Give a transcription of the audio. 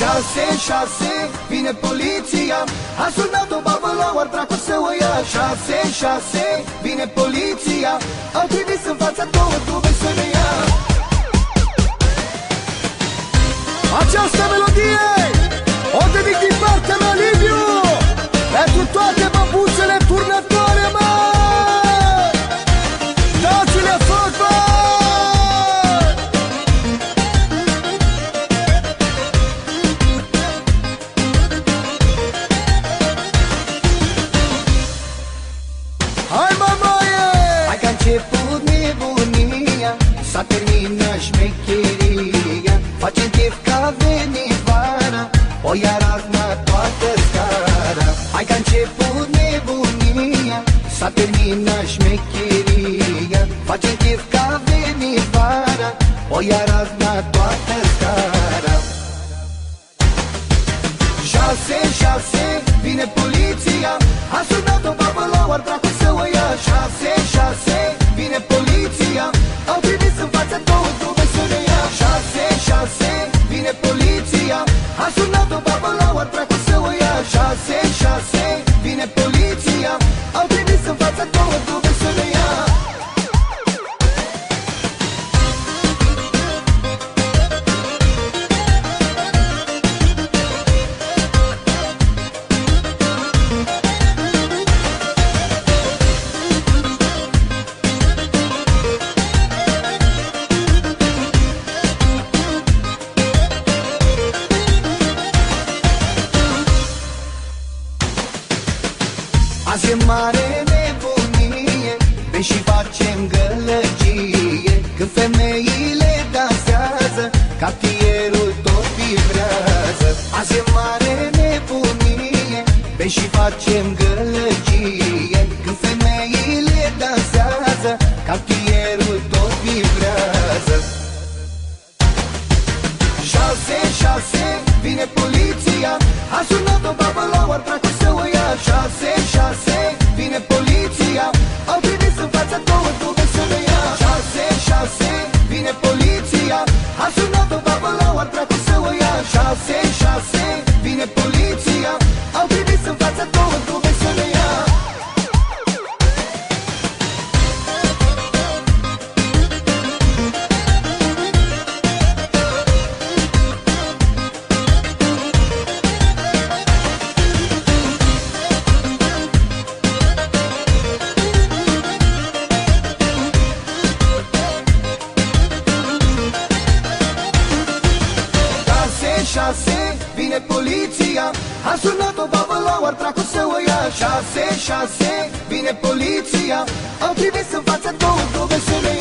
666, vine poliția. A sunat-o babă la oar, dracu să o ia. 666, vine poliția. Au trimis în fața două dube să ne ia. Această melodie o dedic din partea mea, Liviu, pentru toate băbuțele turnătoare, mă! Dați-le foc, bă! Hai, mamaie! Hai că a început nebunia, s-a terminat șmecheria. Facem chef că a venit vara, o iar azna toată scara. Hai că a început nebunia, s-a terminat șmecheria. Facem chef că a venit vara, o iar azna toată scara. 666, vine poliția. A sunat-o babă la oar, dracu să o ia. 666, vine poliția. Au trimis în fața două dube să ne ia. 666, vine poliția. A sunat-o babă la oar, dracu să o ia. 666, vine poliția. Au trimis în fața două dube să ne ia. Azi e mare nebunie, bem și facem gălăgie. Când femeile dansează, cartierul tot vibrează. Azi e mare nebunie, bem și facem gălăgie. Când femeile dansează, cartierul tot vibrează. 666, vine poliția. A sunat-o babă la oar, dracu să o ia. 666, vine poliția. Au trimis în fața două dube să ne ia. 666, vine poliția. A sunat-o babă la oar, dracu să o ia. 666, vine poliția. Au trimis în fața două dube să ne ia. Vine poliția. A sunat-o babă la oar, dracu să o ia. 666, vine poliția. Au trimis în fața două dube să ne